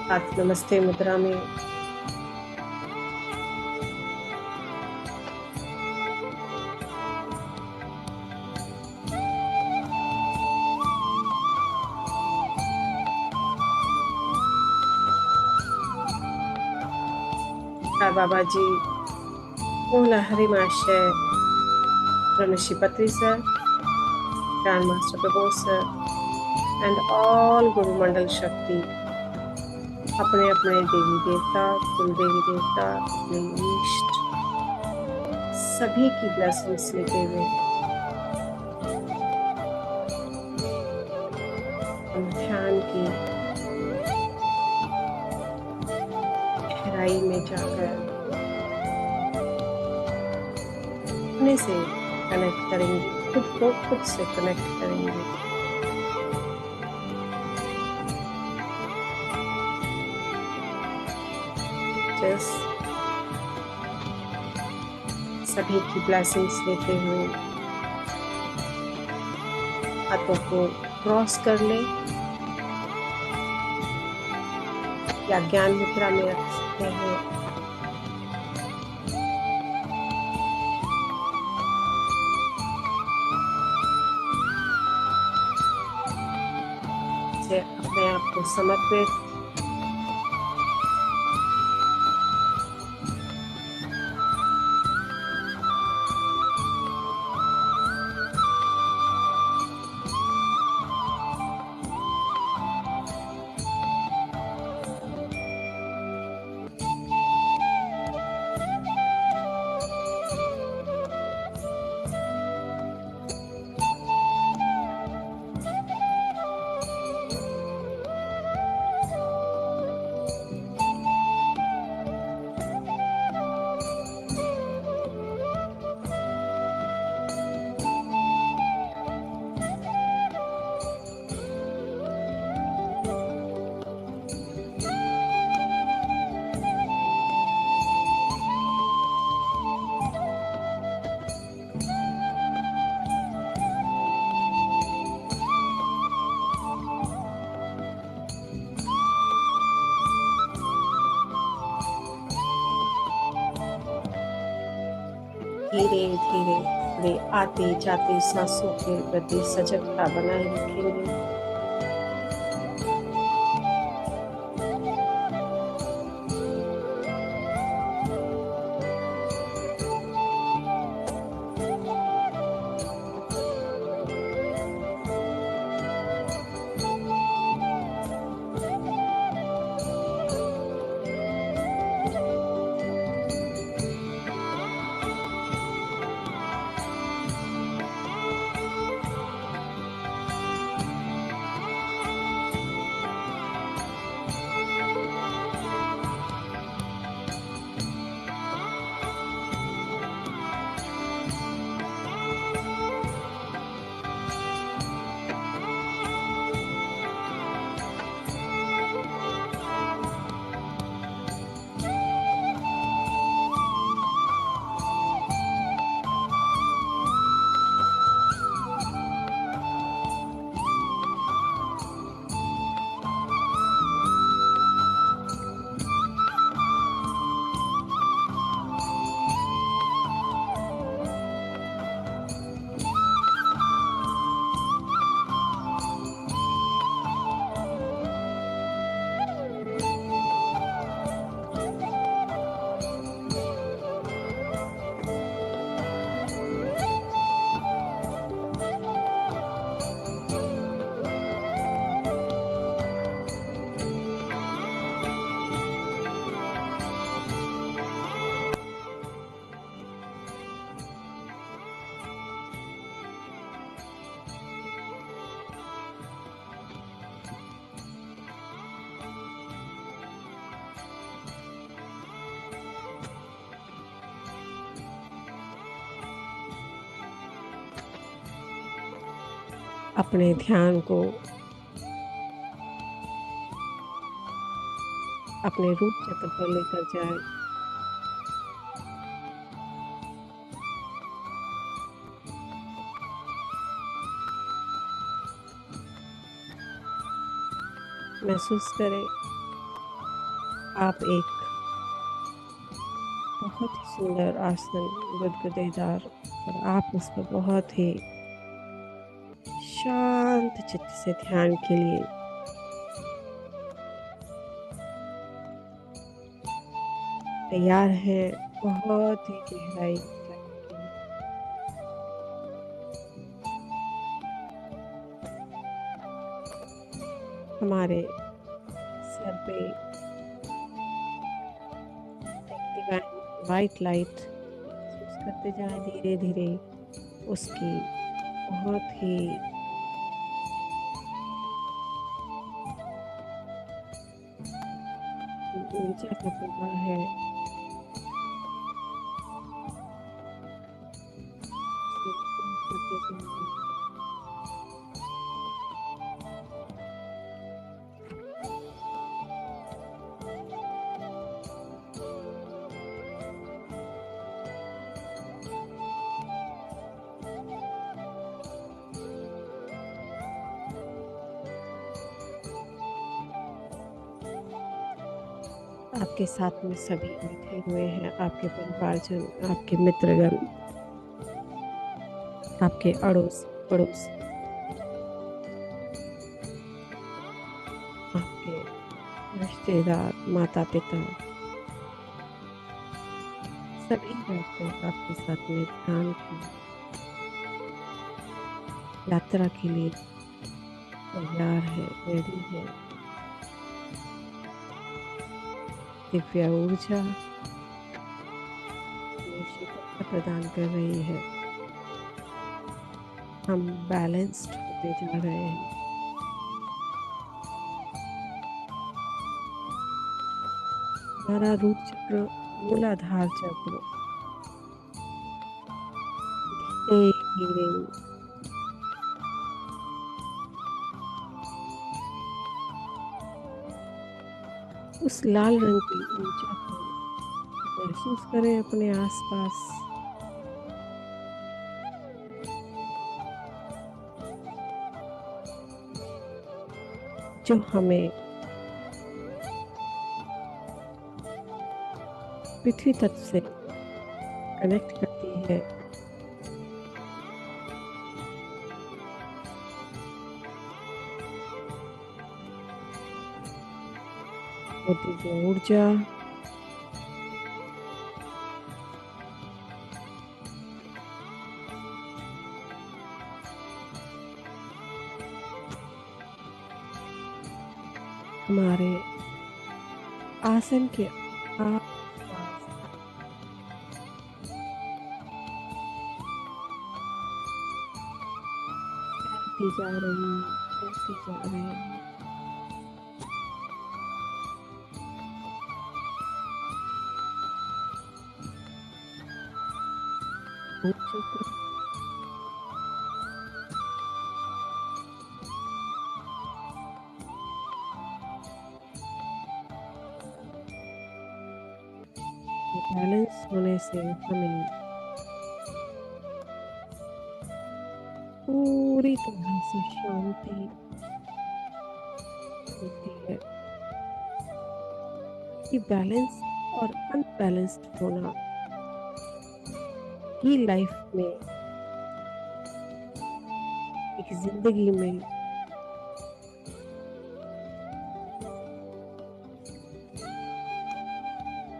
हाथ नमस्ते मुद्रा में साईं बाबा जी, पूर्ण हरिमाशय ऋषि पत्री sir, Grand Master Prabhu sir, and all Guru Mandal Shakti अपने अपने देवी देवता, कुल देवी देवता, अपने इष्ट सभी की ब्लेसिंग्स लेते हुए हम ध्यान की गहराई में जाकर अपने से कनेक्ट करेंगे, खुद को खुद से कनेक्ट करेंगे। जस्ट सभी की ब्लेसिंग्स लेते हुए हाथों को क्रॉस कर ले या ज्ञान मुद्रा में रख सकते हैं। से अपने आप को समर्पित धीरे धीरे अपने आते जाते सांसों के प्रति सजगता बनाए रखेंगे। अपने ध्यान को अपने रूट चक्र पर लेकर जाए। महसूस करें आप एक बहुत ही सुंदर आसन गुदगुदेदार और आप उस पर बहुत ही शांत चित्त से ध्यान के लिए तैयार हैं। बहुत ही गहराई जाने के लिए हमारे सर पे एक डिवाइन वाइट लाइट महसूस करते जाएं धीरे धीरे उसकी बहुत ही ऊर्जा का प्रवाह है। उसे महसूस करते जाएं। आपके साथ में सभी बैठे हुए हैं, आपके परिवारजन, आपके मित्रगण, आपके अड़ोस पड़ोस, आपके रिश्तेदार, माता पिता, सभी बैठकर आपके साथ में ध्यान की यात्रा के लिए तैयार है, रेडी है। दिव्य ऊर्जा हमें शीतलता प्रदान कर रही है। हम बैलेंस्ड होते जा रहे हैं। हमारा रूट चक्र, मूलाधार चक्र धीरे धीरे उस लाल रंग की ऊर्जा को महसूस करें अपने आसपास। जो हमें पृथ्वी तत्व से कनेक्ट करती है। वो दिव्य ऊर्जा हमारे आसन के आसपास फैलती जा रही, फैलती जा रही है। रूट चक्र बैलेंस होने से हमें पूरी तरह से शांति मिलती है। कि बैलेंस और अनबैलेंस्ड होना ही लाइफ में, एक जिंदगी में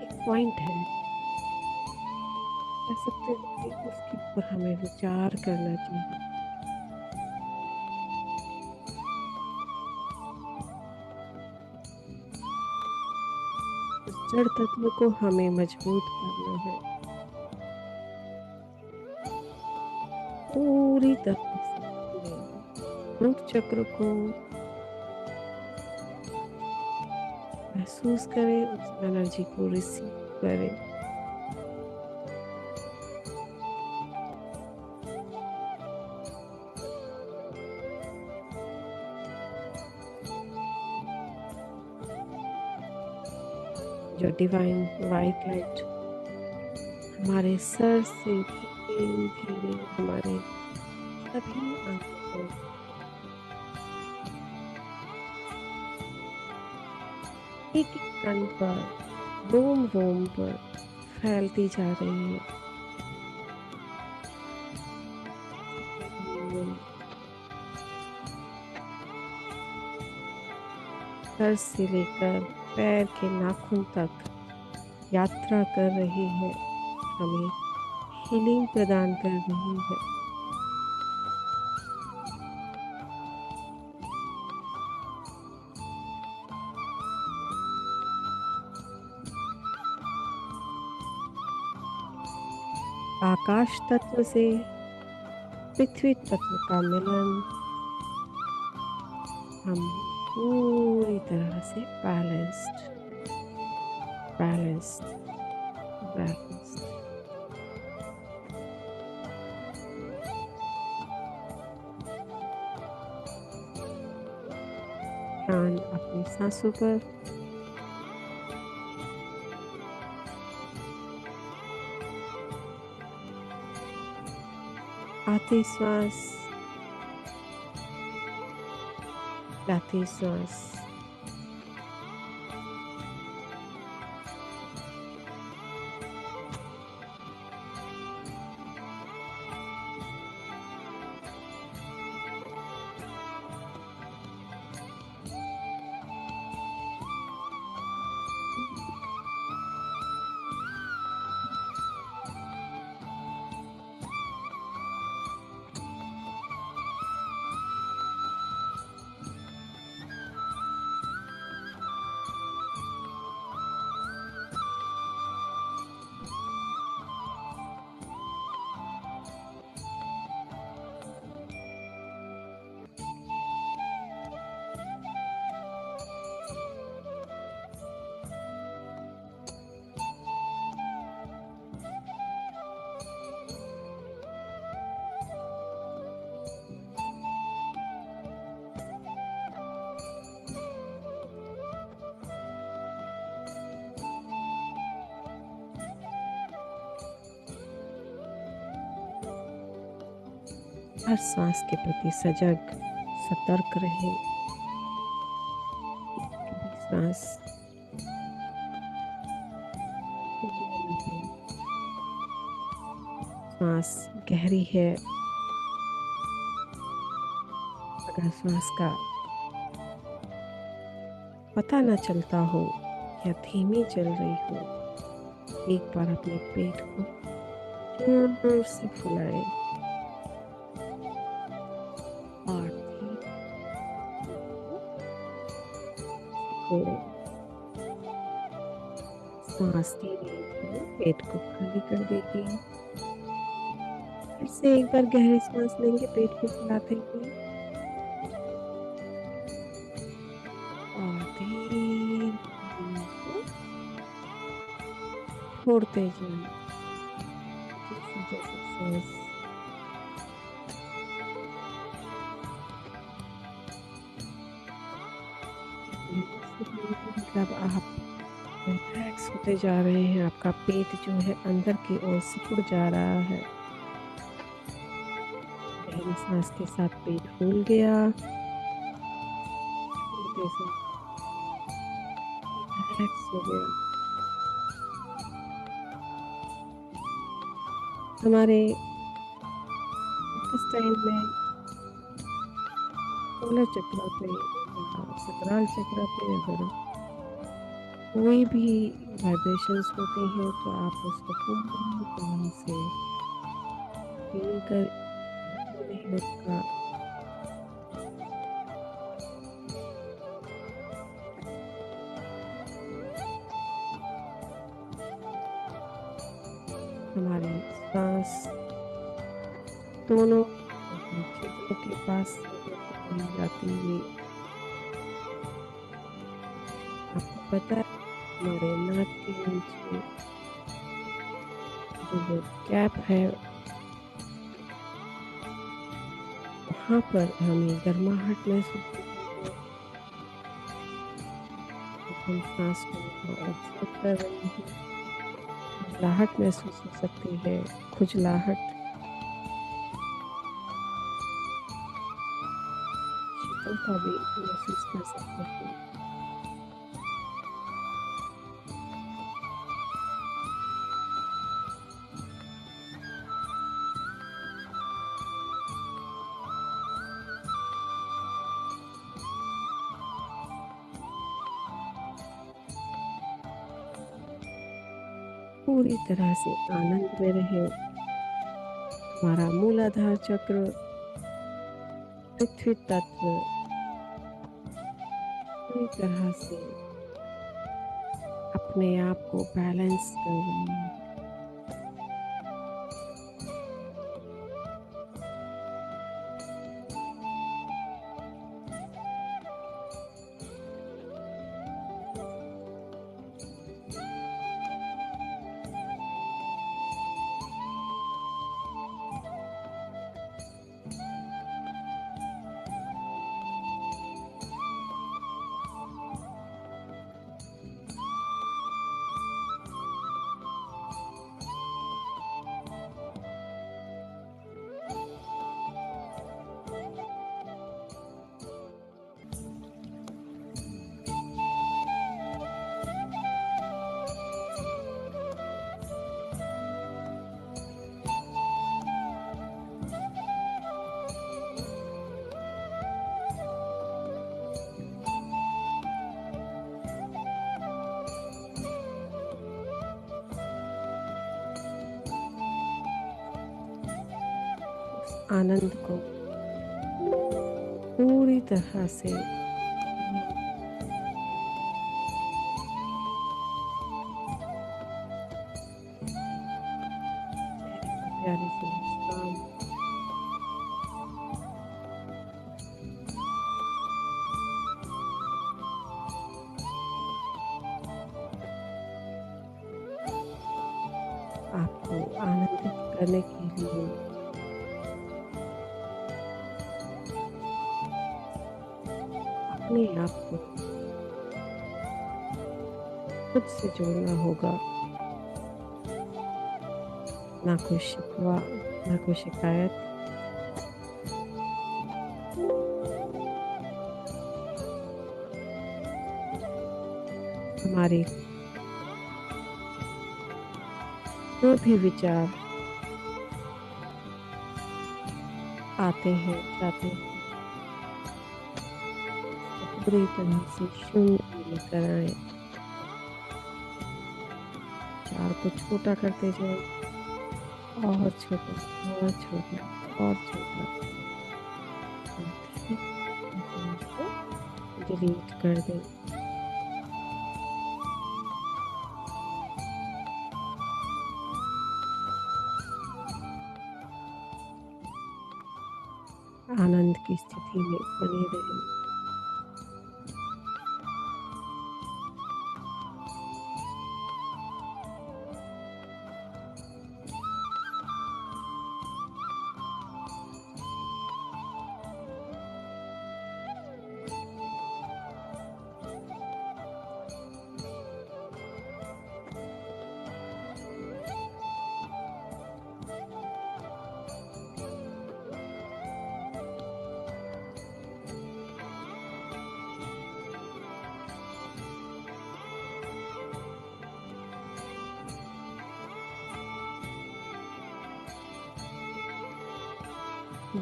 एक पॉइंट है। कह सकते हैं कि उसके ऊपर हमें विचार करना चाहिए। उस जड़ तत्व को हमें मजबूत करना है पूरी तरह से। अपने रूट चक्र को महसूस करें, उस एनर्जी को रिसीव करें। जो डिवाइन वाइट लाइट हमारे सर से धीरे धीरे हमारे सभी अंगों को एक एक कण पर, रोम रोम पर फैलती जा रही है। धीरे-धीरे सर से लेकर पैर के नाखून तक यात्रा कर रही है, हमें हीलिंग प्रदान कर रही है। आकाश तत्व से पृथ्वी तत्व का मिलन, हम पूरी तरह से बैलेंस्ड, बैलेंस्ड, बैलेंस्ड। ध्यान अपनी सांसों पर। आते श्वास, जाते श्वास। हर सांस के प्रति सजग, सतर्क रहे। सांस सांस गहरी है, अगर सांस का पता न चलता हो या धीमी चल रही हो, एक बार अपने पेट को जोर से फुलाएं और छोड़ें। सांस धीरे धीरे पेट को खाली कर देगी। फिर से एक बार गहरी सांस लेंगे पेट को फुलाते हुए और धीरे छोड़ते जाएं। जैसे जैसे सांस मतलब आप रिलैक्स होते जा रहे हैं, आपका पेट जो है अंदर की ओर सिकुड़ जा रहा है। गहरी सांस के साथ पेट फूल गया, छोड़ते से रिलैक्स हो गया। हमारे इंटेस्टाइन में पोलर चक्र पे या सकराल चक्र पे अगर कोई भी वाइब्रेशंस होती हैं तो आप उसको पूरी तरह से फील कर मेहनत का हमारे सांस दोनों क्षेत्रों के पास जाती हुई, आपको पता है हमारे नाक के नीचे जो गैप है वहाँ पर हमें गर्माहट महसूस होती है। हम सांस को ऑब्जर्व कर रहे हैं, खुजलाहट महसूस हो सकती है, खुजलाहट, शीतलता भी महसूस कर सकते हैं। पूरी तरह से आनंद में रहे। हमारा मूलाधार चक्र, पृथ्वी तत्व पूरी तरह से अपने आप को बैलेंस कर रहे हैं। आनंद को पूरी तरह से प्यारी सी मुस्कान आपको आनंदित करने के लिए अपने आप को खुद से जोड़ना होगा। ना कोई शिकवा, ना कोई शिकायत, हमारे जो भी विचार आते हैं जाते हैं पूरी तरह से शून्य लेकर आए। विचार को छोटा करते जाए, और छोटा, और छोटा, और छोटा, डिलीट कर दें। आनंद की स्थिति में बने रहें।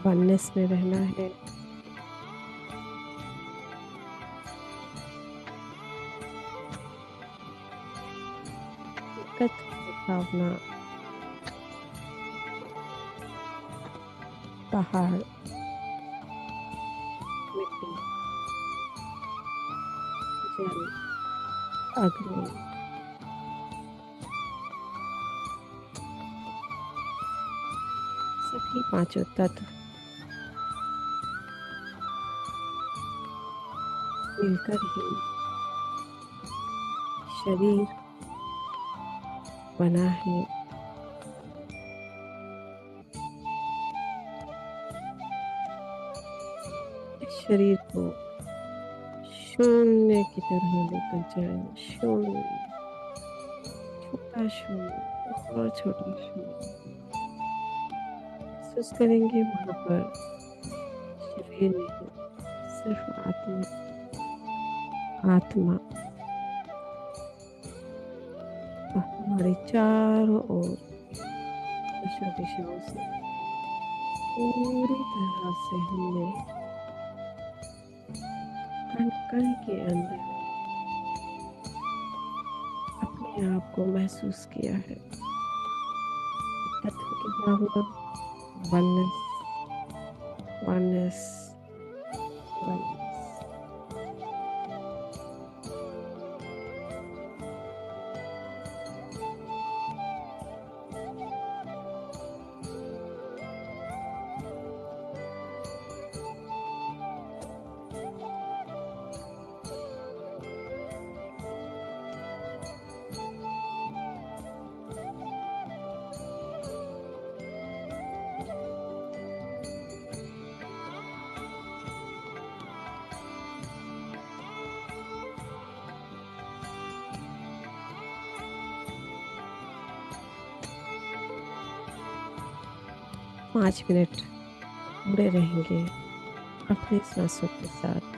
वननेस में रहना है। एकत्व भावना, पहाड़, मिट्टी, जल, अग्नि, सभी पांचों तत्व मिलकर ही शरीर बना है। इस शरीर को शून्य की तरह लेकर जाए, शून्य, छोटा शून्य और छोटा शून्य। महसूस करेंगे वहां पर शरीर नहीं, सिर्फ आत्मा, आत्मा और हमारे चारों ओर दिशा दिशाओं से पूरी तरह से हमने कण कण के अंदर अपने अपने आप को महसूस किया है। तत्व की भावना, वननेस, वननेस, वननेस। पाँच मिनट जुड़े रहेंगे अपने सांसों के साथ।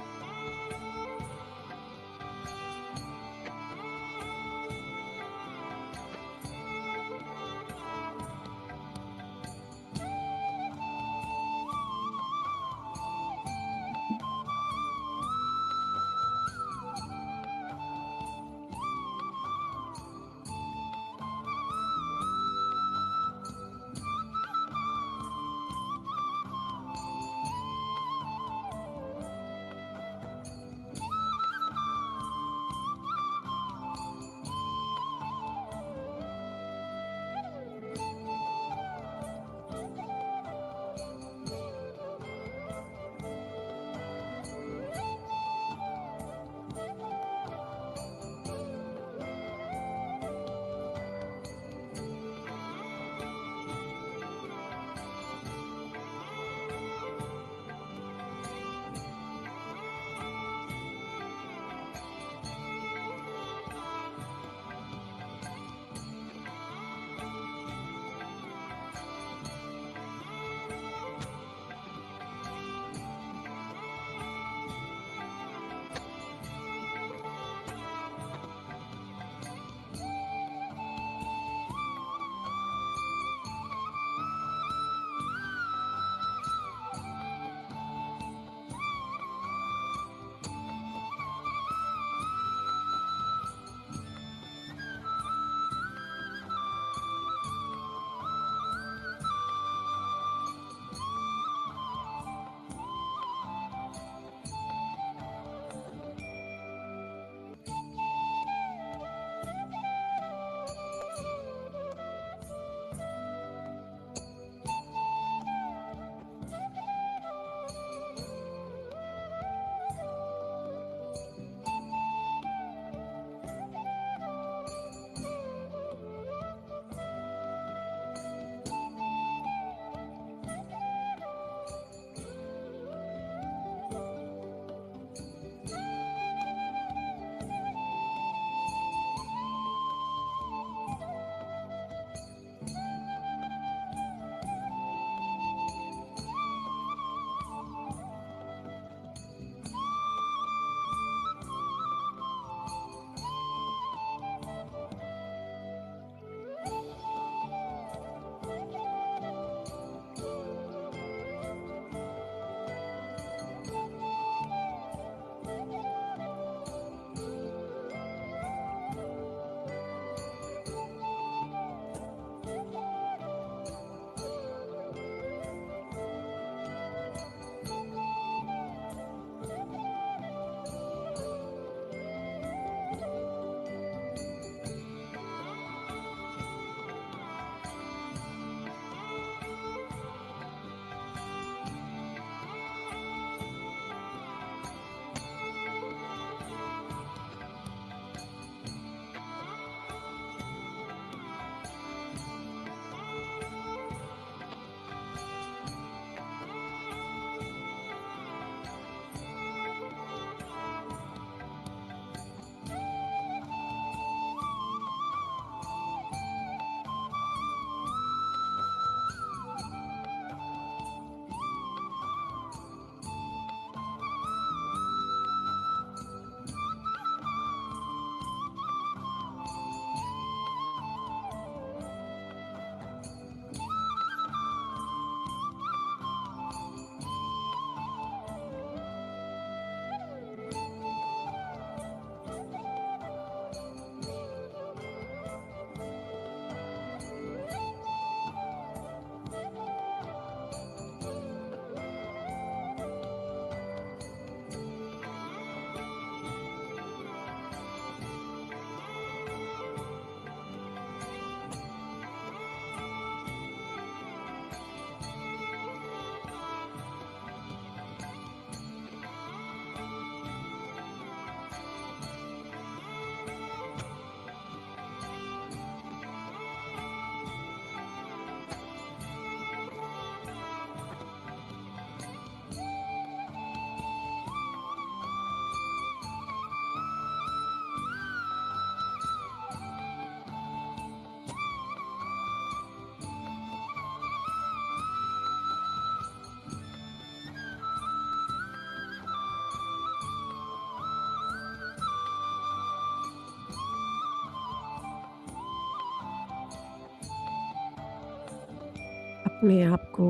अपने आप को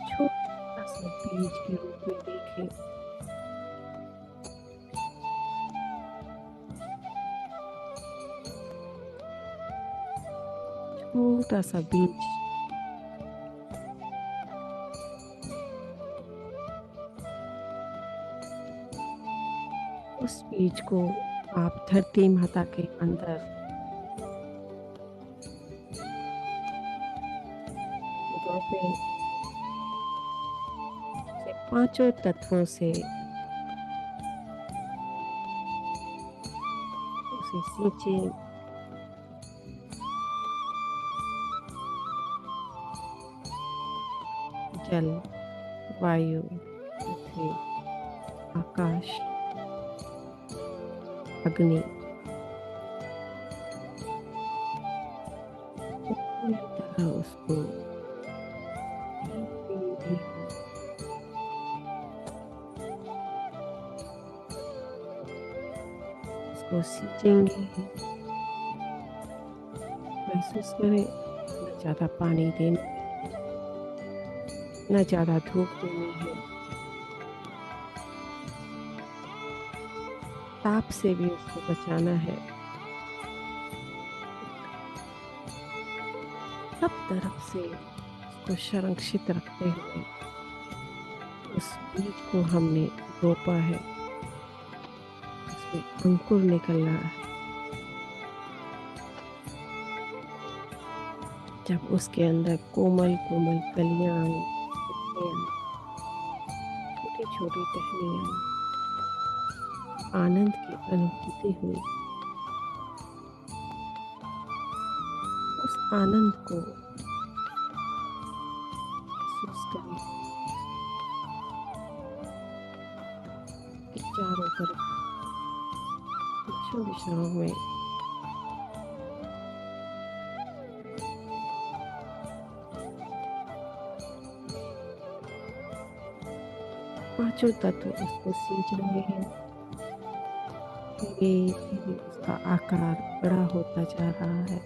छोटा सा बीज के रूप में देखें। छोटा सा बीज, उस बीज को आप धरती माता के अंदर रोपें। उसे पांचों तत्वों से उसे सींचे। जल, वायु, पृथ्वी, आकाश, अग्नि, पूरी तरह उसको धीरे-धीरे उसको सींचेंगे। महसूस करें, न ज़्यादा पानी देना है, न ज़्यादा धूप देनी है। ताप से भी उसको बचाना है। सब तरफ से उसको संरक्षित रखते हुए उस बीज को हमने रोपा है, उसमें अंकुर निकल रहा है। जब उसके अंदर कोमल कोमल कलियां आई, छोटी छोटी टहनियां, आनंद की अनुभूति हुई। उस आनंद को महसूस करें कि चारों तरफ दिशा दिशाओं में पांचों तत्व उसको सींच रहे हैं। धीरे धीरे उसका आकार बड़ा होता जा रहा है।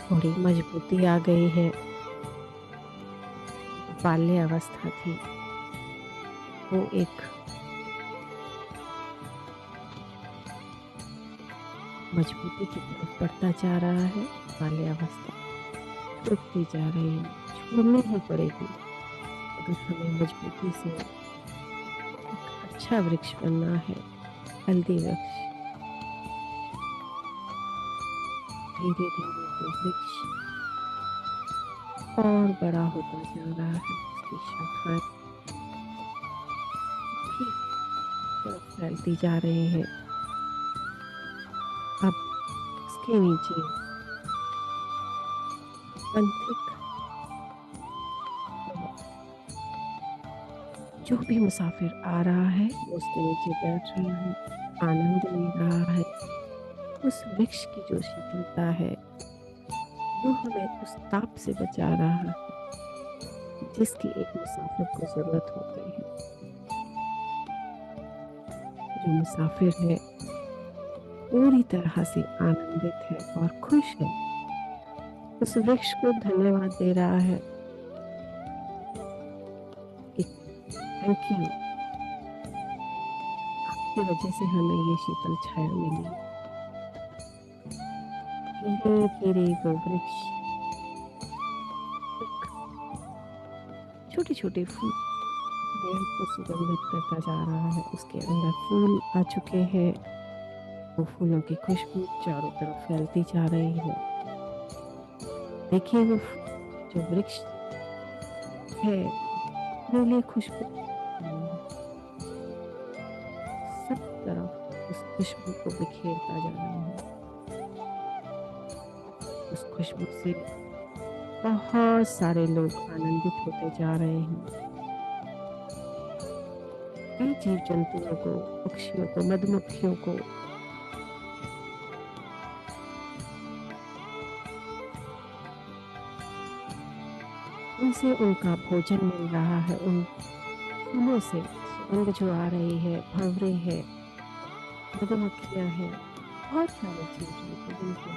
थोड़ी मजबूती आ गई है। बाल्य अवस्था थी, वो एक मजबूती की तरफ बढ़ता जा रहा है। बाल्य अवस्था छूटती जा रही है, छोड़नी ही पड़ेगी अगर हमें मजबूती से एक अच्छा वृक्ष बनना है। हेल्दी वृक्ष। धीरे धीरे वो वृक्ष और बड़ा होता जा रहा है। उसकी शाखाएं ठीक तरफ फैलती जा रही हैं। अब उसके नीचे पंथिक जो भी मुसाफिर आ रहा है वो उसके नीचे बैठ रहा है, आनंद ले रहा है। उस वृक्ष की जो शीतलता है वो हमें उस ताप से बचा रहा है जिसकी एक मुसाफिर को जरूरत होती है। जो मुसाफिर है पूरी तरह से आनंदित है और खुश है, उस वृक्ष को धन्यवाद दे रहा है कि थैंक यू, आपकी वजह से हमें ये शीतल छाया मिली। धीरे धीरे वो वृक्ष छोटे छोटे फूल को सुगंधित करता जा रहा है। उसके अंदर फूल आ चुके हैं। वो फूलों की खुशबू चारों तरफ फैलती जा रही है। देखिए वो जो वृक्ष है अपने लिए खुशबू सब तरफ उस खुशबू को बिखेरता जा रहा है। उस खुशबू से बहुत सारे लोग आनंदित होते जा रहे हैं। कई जीव जंतुओं को, पक्षियों को, मधुमक्खियों को उनसे उनका भोजन मिल रहा है। उन फूलों से सुगंध जो आ रही है, भंवरे हैं, मधुमक्खियां हैं, बहुत सारे जीव जंतु जिनको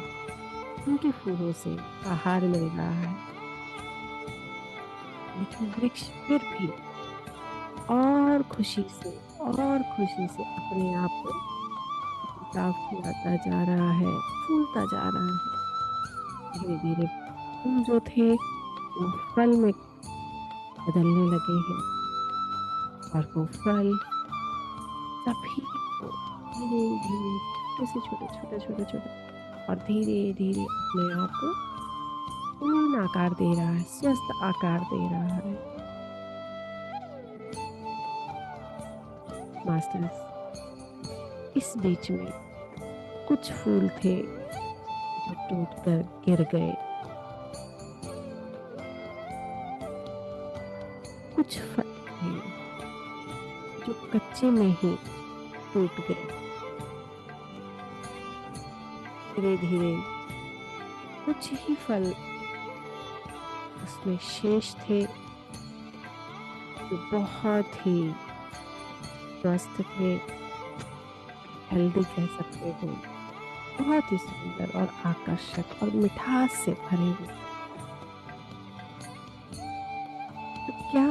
उनके फूलों से आहार मिल रहा है, लेकिन वृक्ष फिर भी और खुशी से अपने आप को पराग फुलाता जा रहा है, फूलता जा रहा है। धीरे धीरे फूल जो थे वो फल में बदलने लगे हैं, और वो फल सभी को धीरे धीरे छोटे और धीरे धीरे अपने आप को पूर्ण आकार दे रहा है, स्वस्थ आकार दे रहा है। मास्टर्स, इस बीच में कुछ फूल थे जो टूटकर गिर गए, कुछ फल थे जो कच्चे में ही टूट गए। धीरे धीरे कुछ ही फल उसमें शेष थे जो बहुत ही स्वस्थ थे, हेल्दी कह सकते हो, बहुत ही सुंदर और आकर्षक और मिठास से भरे हुए। तो क्या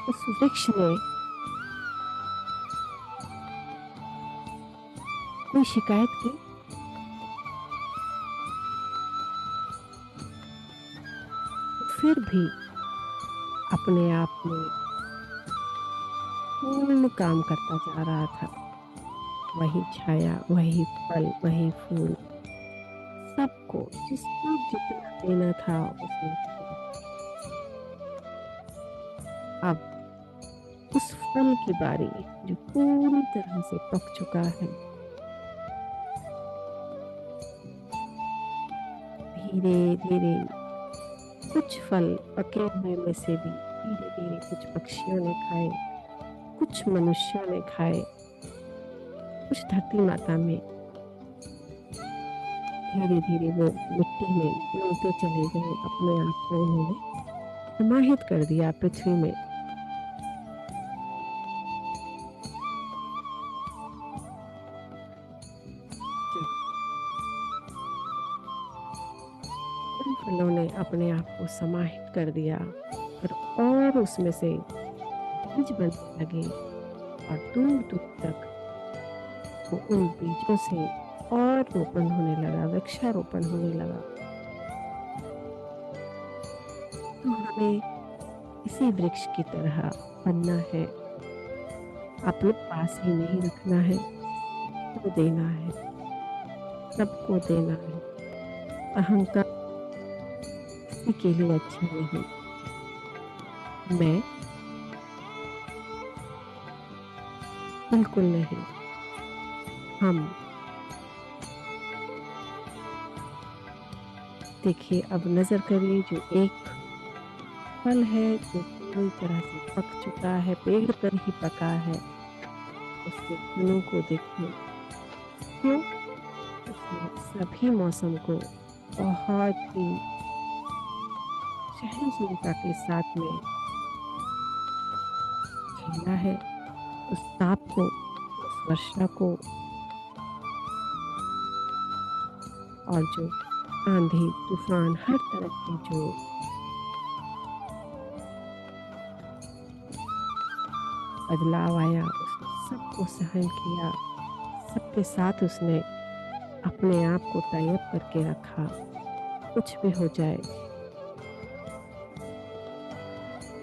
उस वृक्ष ने कोई शिकायत की? फिर भी अपने आप में पूर्ण काम करता जा रहा था। वही छाया, वही फल, वही फूल, सबको जिसको जितना देना था उसने दिया। अब उस फल की बारी जो पूरी तरह से पक चुका है, धीरे धीरे कुछ फल पके हुए में से भी धीरे धीरे कुछ पक्षियों ने खाए, कुछ मनुष्यों ने खाए, कुछ धरती माता में धीरे धीरे वो मिट्टी में मिलते चले गए। अपने आप को उन्होंने समाहित कर दिया पृथ्वी में। उन फलों ने अपने आप को समाहित कर दिया और उसमें से बीज बनने लगे, और दूर दूर तक वो उन बीजों से और रोपण होने लगा, वृक्षारोपण होने लगा। तो हमें इसी वृक्ष की तरह बनना है, अपने पास ही नहीं रखना है, सबको देना है, सबको देना है। अहंकार किसी के लिए अच्छा नहीं। मैं बिल्कुल नहीं। हम देखिए, अब नजर करिए, जो एक फल है जो पूरी तरह से पक चुका है, पेड़ पर ही पका है, उसके फूलों को देखिए। क्यों? उसने सभी मौसम को बहुत ही सहनशीलता के साथ में झेला है। उस ताप को, उस वर्षा को, और जो आंधी तूफान, हर तरह के जो बदलाव आया, उसने सबको सहन किया। सबके साथ उसने अपने आप को टाई अप करके रखा। कुछ भी हो जाए,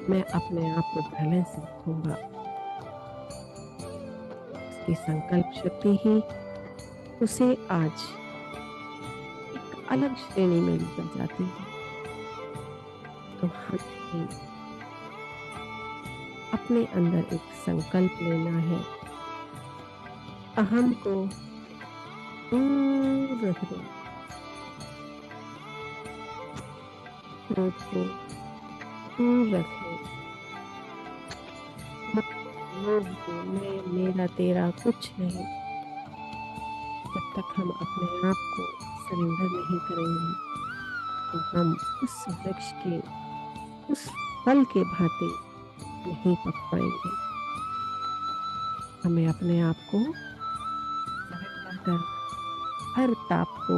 मैं अपने आप को बैलेंस रखूंगा। उसकी संकल्प शक्ति ही उसे आज एक अलग श्रेणी में लेकर जाती है। तो हमें अपने अंदर एक संकल्प लेना है, अहम को दूर रख दो, क्रोध को दूर रख दो, लोभ को, मैं, मेरा, तेरा कुछ नहीं। जब तक हम अपने आप को सरेंडर नहीं करेंगे, तो हम उस वृक्ष के, उस फल के भांति नहीं पक पाएंगे। हमें अपने आप को सरेंडर कर हर ताप को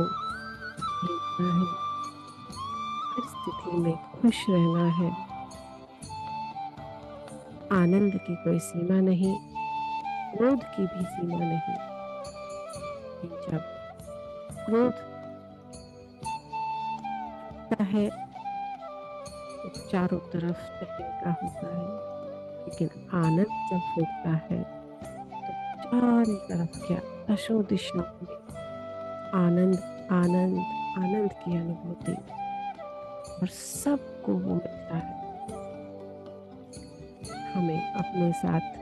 झेलना है, हर स्थिति में खुश रहना है। आनंद की कोई सीमा नहीं, क्रोध की भी सीमा नहीं। जब क्रोध होता है तो चारों तरफ तहलका होता है, लेकिन आनंद जब फूटता है तो चारों तरफ क्या, दशों दिशाओं में आनंद आनंद आनंद की अनुभूति, और सबको वो मिलता है। हमें अपने साथ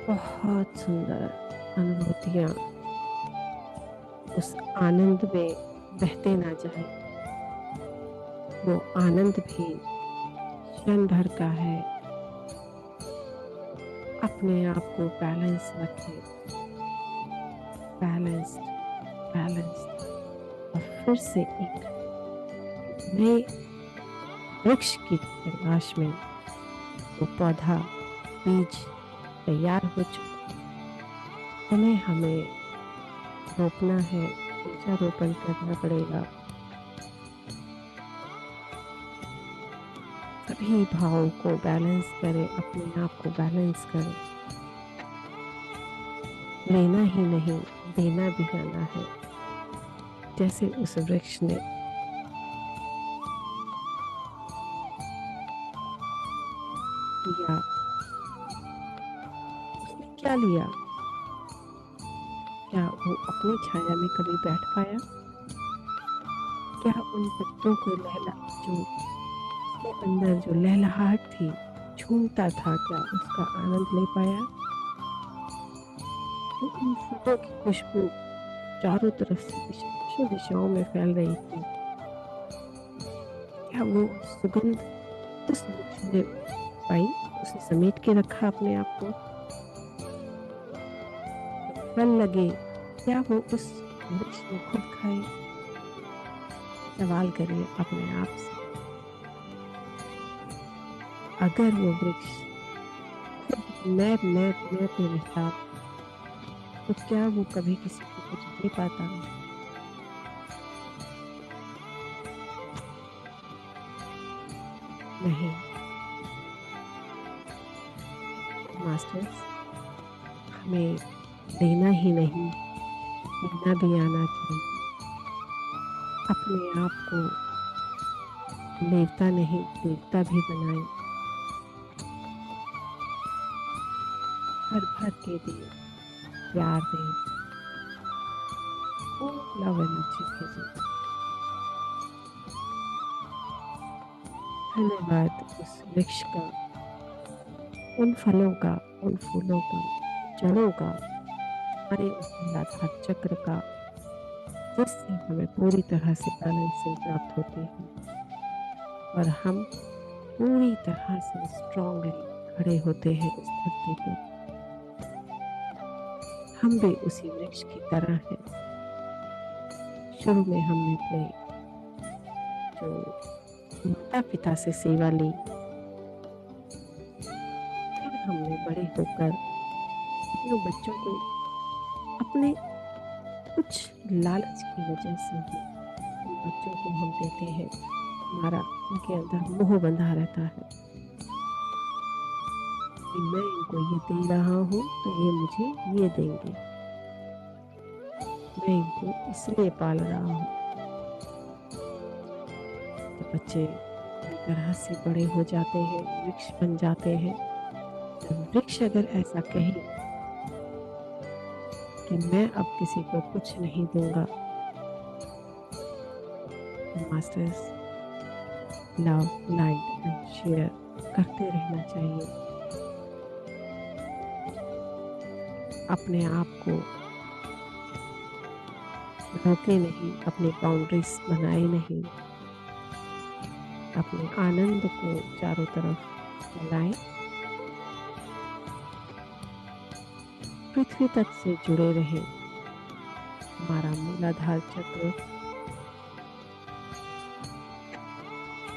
बहुत सुंदर अनुभूतियां उस आनंद में बहते ना जाए। वो आनंद भी क्षण भर का है। अपने आप को बैलेंस रखें, बैलेंस्ड बैलेंस्ड, और फिर से एक नए वृक्ष की तलाश में वो पौधा, बीज तैयार हो चुका। उन्हें हमें रोपना है, बीजारोपण करना पड़ेगा। सभी भावों को बैलेंस करें, अपने आप को बैलेंस करें। लेना ही नहीं, देना भी आना है। जैसे उस वृक्ष ने लिया, उसने क्या लिया? क्या वो अपनी छाया में कभी बैठ पाया? क्या उन पत्तों को जो उसके अंदर जो लहलहाट थी, झूमता था, क्या उसका आनंद ले पाया? तो उन फूलों की खुशबू चारों तरफ से दिशा दिशाओं में फैल रही थी, क्या वो सुगंध उस वृक्ष ने पाई? उसे समेट के रखा अपने आप को। फल लगे, क्या वो उस वृक्ष ने खुद खाए? सवाल करिए अपने आप से। अगर वो वृक्ष खुद मैं पे रहता तो क्या वो कभी किसी को कुछ दे पाता? नहीं। मास्टर्स, हमें देना ही नहीं, देना भी आना चाहिए। अपने आप को लेवता नहीं, देवता भी बनाए। भर भर के दिए, प्यार दे, लव एनर्जी भेजे। धन्यवाद उस वृक्ष का, उन फलों का, उन फूलों का, जड़ों का, हमारे उस मूलाधार चक्र का, जिससे हमें पूरी तरह से बैलेंसिंग प्राप्त होती है और हम पूरी तरह से स्ट्रांगली खड़े होते हैं इस धरती पर। हम भी उसी वृक्ष की तरह हैं। शुरू में हमने अपने जो माता पिता से सेवा ली, फिर हमने बड़े होकर अपने बच्चों को अपने कुछ लालच की वजह से ही उन बच्चों को हम देते हैं। हमारा उनके अंदर मोह बंधा रहता है कि मैं इनको ये दे रहा हूँ तो ये मुझे ये देंगे, मैं इनको इसलिए पाल रहा हूँ। जब बच्चे पूरी तरह से बड़े हो जाते हैं, वृक्ष बन जाते हैं, जब वृक्ष अगर ऐसा कहे कि मैं अब किसी को कुछ नहीं दूंगा, masters, love, light and share करते रहना चाहिए। अपने आप को रोके नहीं, अपने बाउंड्रीज बनाए नहीं, अपने आनंद को चारों तरफ फैलाएं। पृथ्वी तत्व से जुड़े रहे। हमारा मूलाधार चक्र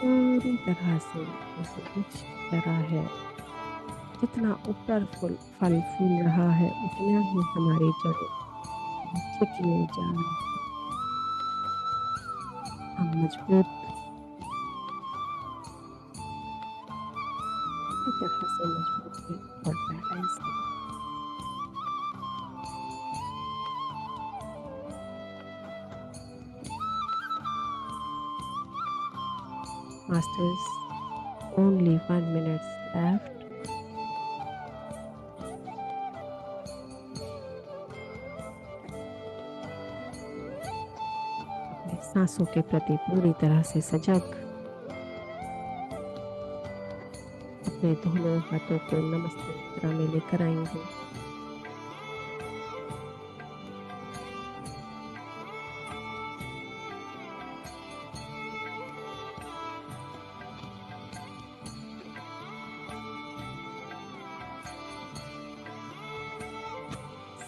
पूरी तरह से जैसे वृक्ष की तरह है। जितना ऊपर फल फूल रहा है उतना ही हमारी जड़ें नीचे की ओर जा रही है। हम मजबूत पूरी तरह से मजबूत हैं और बैलेंस हैं। Masters, only 1 minute left. अपने सांसों के प्रति पूरी तरह से सजग। अपने दोनों हाथों को नमस्ते मुद्रा में लेकर आएंगे।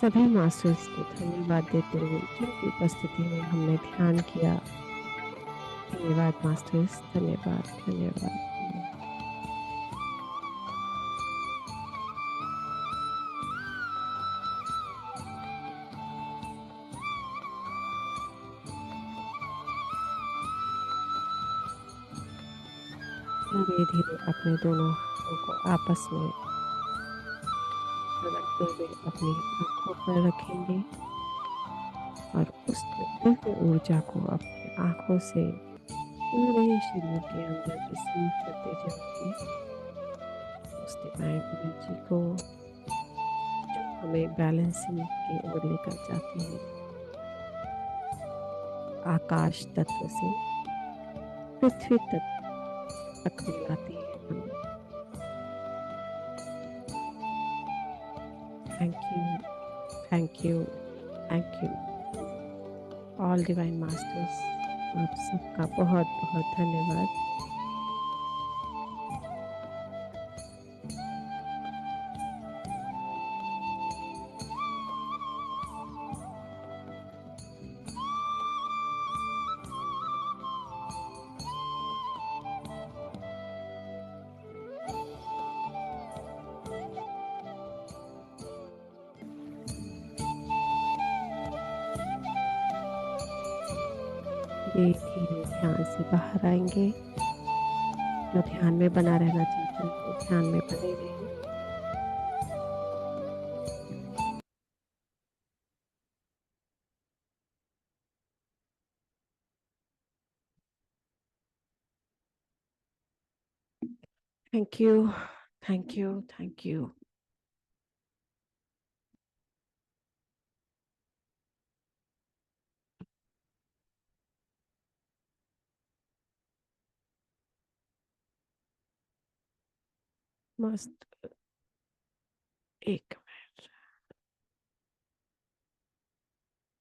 सभी मास्टर्स को धन्यवाद देते हुए जिनकी उपस्थिति में हमने ध्यान किया। धन्यवाद मास्टर्स, धन्यवाद धन्यवाद धन्यवाद। धीरे धीरे अपने दोनों हाथों को आपस में रगड़ते हुए अपनी आंखों पर रखेंगे और उस दिव्य ऊर्जा को अपनी आंखों से पूरे शरीर के अंदर रिसीव करते जाएंगे उस दिव्य गुरु जी को जो हमें बैलेंसिंग की ओर लेकर जाती है। आकाश तत्व से पृथ्वी तत्व तक मिलाती है हमें। Thank you, thank you, thank you all divine masters. आप सबका बहुत बहुत धन्यवाद। धीरे धीरे ध्यान से बाहर आएंगे। जो ध्यान में बना रहना चाहते हैं वो ध्यान में बने रहें। Thank you, thank you, thank you. मस्त। एक